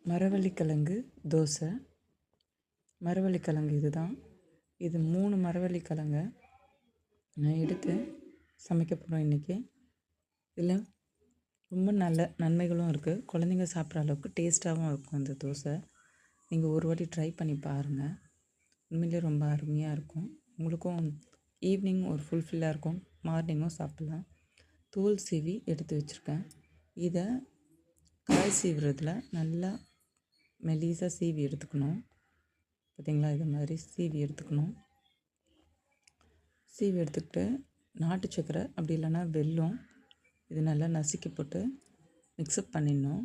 மரவள்ளிக்கிழங்கு தோசை. மரவள்ளிக்கிழங்கு இது 3 மரவள்ளிக்கிழங்க நான் எடுத்து சமைக்க போகிறோம் இன்றைக்கி. இதில் ரொம்ப நல்ல நன்மைகளும் இருக்குது. குழந்தைங்க சாப்பிட்ற அளவுக்கு டேஸ்ட்டாகவும் இருக்கும் இந்த தோசை. நீங்கள் ஒரு வாட்டி ட்ரை பண்ணி பாருங்கள். உண்மையிலே ரொம்ப அருமையாக இருக்கும். உங்களுக்கும் ஈவினிங் ஒரு ஃபுல்ஃபில்லாக இருக்கும். மார்னிங்கும் சாப்பிட்லாம். தோல் சீவி எடுத்து வச்சுருக்கேன். இதை காய் சீவுறதுல நல்லா மெலிசாக சீவி எடுத்துக்கணும். பார்த்திங்களா, இது மாதிரி சீவி எடுத்துக்கணும். சீவி எடுத்துக்கிட்டு நாட்டு சக்கரை அப்படி இல்லைன்னா வெல்லம் இது நல்லா நசுக்கி போட்டு மிக்ஸ்அப் பண்ணிடணும்.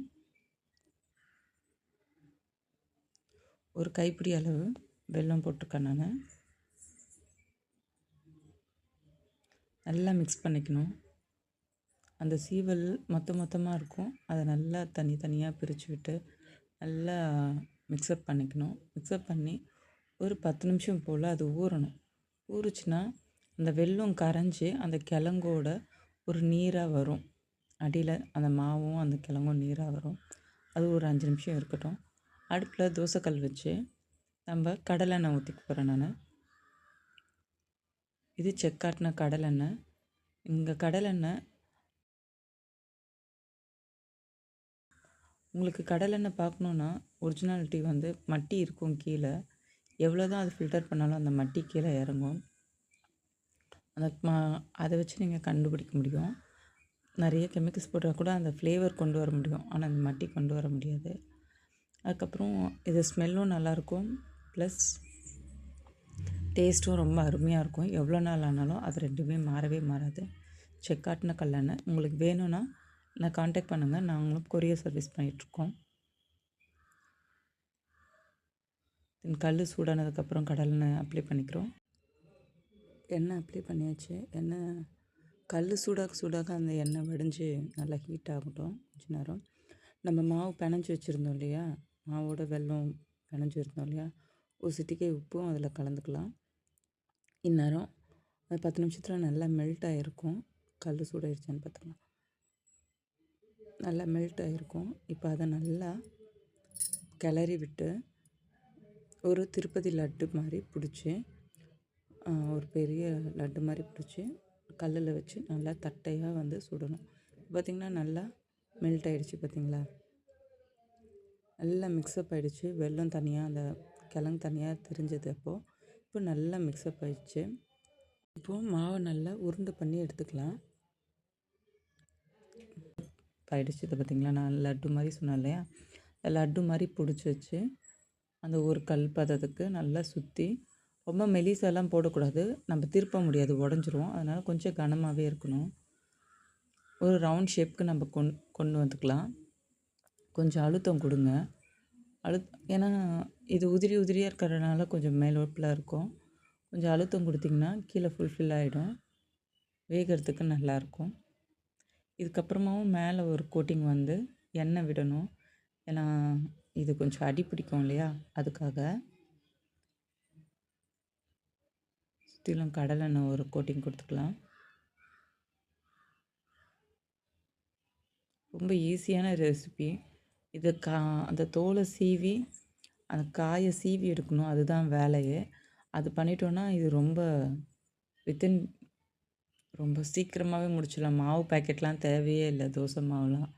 ஒரு கைப்பிடி அளவு வெல்லம் போட்டிருக்கேன் நான். நல்லா மிக்ஸ் பண்ணிக்கணும். அந்த சீவல் மொத்தமாக இருக்கும். அதை நல்லா தனித்தனியாக பிரித்து விட்டு நல்லா மிக்ஸ்அப் பண்ணிக்கணும். மிக்ஸ்அப் பண்ணி ஒரு 10 நிமிஷம் போல் அது ஊறணும். ஊறுச்சுன்னா அந்த வெல்லம் கரைஞ்சி அந்த கிழங்கோட ஒரு நீராக வரும். அடியில் அந்த மாவும் அந்த கிழங்கும் நீராக வரும். அது ஒரு 5 நிமிஷம் இருக்கட்டும். அடுப்பில் தோசைக்கல் வச்சு நம்ம கடலெண்ணெய் ஊற்றிக்க போகிறேன் நான். இது செக்காட்டின கடலெண்ணெய். இங்கே கடலெண்ணெய் உங்களுக்கு கடலெண்ணெய் பார்க்கணுன்னா ஒரிஜினாலிட்டி மட்டி இருக்கும் கீழே. எவ்வளோ தான் அது ஃபில்டர் பண்ணாலும் அந்த மட்டி கீழே இறங்கும். அதை வச்சு நீங்கள் கண்டுபிடிக்க முடியும். நிறைய கெமிக்கல்ஸ் போட்டால் கூட அந்த ஃப்ளேவர் கொண்டு வர முடியும். ஆனால் அந்த மட்டி கொண்டு வர முடியாது. அதுக்கப்புறம் இது ஸ்மெல்லும் நல்லாயிருக்கும். ப்ளஸ் டேஸ்ட்டும் ரொம்ப அருமையாக இருக்கும். எவ்வளோ நாள் ஆனாலும் அது ரெண்டுமே மாறவே மாறாது. செக்காட்டின கல்லெண்ணெய். உங்களுக்கு வேணும்னா நான் காண்டாக்ட் பண்ணுங்கள். நாங்களும் கொரியர் சர்வீஸ் பண்ணிகிட்ருக்கோம். கல் சூடானதுக்கப்புறம் கடலெண்ணெய் அப்ளை பண்ணிக்கிறோம். எண்ணெய் அப்ளை பண்ணியாச்சு. எண்ணெய் கல் சூடாக அந்த எண்ணெய் வடிஞ்சு நல்லா ஹீட் ஆகட்டும் கொஞ்ச நேரம். நம்ம மாவு பிணைஞ்சி வச்சுருந்தோம் இல்லையா, மாவோட வெல்லம் பிணைஞ்சி இருந்தோம் இல்லையா, ஒரு சிட்டிகை உப்பும் அதில் கலந்துக்கலாம். இந்நேரம் அது 10 நிமிஷத்தில் நல்லா மெல்ட் ஆகிருக்கும். கல் சூடாகிடுச்சான்னு பார்த்துக்கலாம். நல்லா மெல்ட் ஆகிருக்கும். இப்போ அதை நல்லா கிளறி விட்டு ஒரு திருப்பதி லட்டு மாதிரி பிடிச்சி, ஒரு பெரிய லட்டு மாதிரி பிடிச்சி கல்லில் வச்சு நல்லா தட்டையாக சுடணும். பார்த்திங்கன்னா நல்லா மெல்ட் ஆகிடுச்சு. பார்த்திங்களா, நல்லா மிக்ஸ்அப் ஆகிடுச்சு. வெல்லம் தனியாக அந்த கிழங்கு தனியாக தெரிஞ்சது. இப்போ நல்லா மிக்ஸ்அப் ஆகிடுச்சு. இப்போது மாவை நல்லா உருண்டை பண்ணி எடுத்துக்கலாம். ஆகிடுச்சு. இதை பார்த்திங்களா, நான் லட்டு மாதிரி சொன்னேன் இல்லையா, லட்டு மாதிரி பிடிச்சி வச்சு அந்த ஒரு கல் பதத்துக்கு நல்லா சுற்றி, ரொம்ப மெலிசாலாம் போடக்கூடாது. நம்ம திருப்ப முடியாது, உடஞ்சிரும். அதனால் கொஞ்சம் கனமாகவே இருக்கணும். ஒரு ரவுண்ட் ஷேப்புக்கு நம்ம கொண்டு வந்துக்கலாம். கொஞ்சம் அழுத்தம் கொடுங்க. ஏன்னா இது உதிரியாக இருக்கிறதுனால கொஞ்சம் மேலோப்பில் இருக்கும். கொஞ்சம் அழுத்தம் கொடுத்திங்கன்னா கீழே ஃபுல்ஃபில் ஆகிடும். வேகிறதுக்கு நல்லாயிருக்கும். இதுக்கப்புறமாவும் மேலே ஒரு கோட்டிங் எண்ணெய் விடணும். ஏன்னா இது கொஞ்சம் அடி பிடிக்கும் இல்லையா, அதுக்காக சுற்றிலும் கடலெண்ணெய் ஒரு கோட்டிங் கொடுத்துக்கலாம். ரொம்ப ஈஸியான ரெசிபி இது. அந்த தோலை சீவி அந்த காயை சீவி எடுக்கணும், அதுதான் வேலையே. அது பண்ணிட்டோன்னா இது வித்தின் ரொம்ப சீக்கிரமாகவே முடிச்சிடலாம். மாவு பேக்கெட்லாம் தேவையே இல்லை. தோசை மாவுலாம்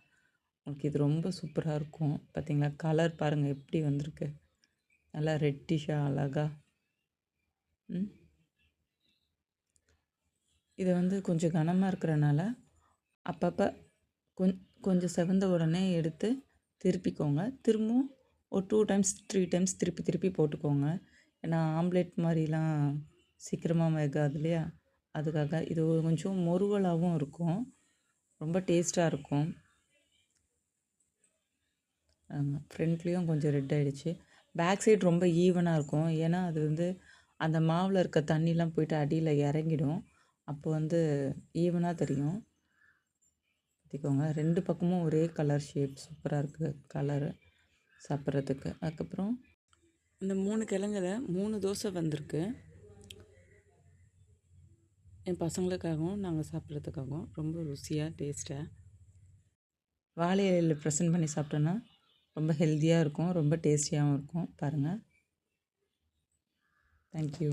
உங்களுக்கு இது ரொம்ப சூப்பராக இருக்கும். பார்த்திங்களா, கலர் பாருங்கள் எப்படி வந்திருக்கு. நல்லா ரெட்டிஷாக அழகாக. இதை கொஞ்சம் கனமாக இருக்கிறனால அப்பப்போ கொஞ்சம் செவந்த உடனே எடுத்து திருப்பிக்கோங்க. திரும்பவும் ஒரு 2 டைம்ஸ் 3 டைம்ஸ் திருப்பி போட்டுக்கோங்க. ஏன்னா ஆம்லேட் மாதிரிலாம் சீக்கிரமாக வேகாது இல்லையா, அதுக்காக. இது கொஞ்சம் மொறுவலாகவும் இருக்கும், ரொம்ப டேஸ்ட்டாக இருக்கும். ஃப்ரண்ட்லேயும் கொஞ்சம் ரெட் ஆகிடுச்சு. பேக் சைடு ரொம்ப ஈவனாக இருக்கும். ஏன்னா அது அந்த மாவில் இருக்க தண்ணிலாம் போயிட்டு அடியில் இறங்கிடும். அப்போ ஈவனாக தெரியும். பார்த்திக்கோங்க, 2 பக்கமும் ஒரே கலர் ஷேப் சூப்பராக இருக்குது கலரு சாப்பிட்றதுக்கு. அதுக்கப்புறம் இந்த 3 கிழங்குல 3 தோசை வந்திருக்கு. என் பசங்களுக்காகவும் நாங்கள் சாப்பிட்றதுக்காகவும் ரொம்ப ருசியாக டேஸ்ட்டாக வாழை இலையில் ப்ரெசென்ட் பண்ணி சாப்பிட்டோன்னா ரொம்ப ஹெல்த்தியாக இருக்கும், ரொம்ப டேஸ்டியாகவும் இருக்கும். பாருங்கள். தேங்க்யூ.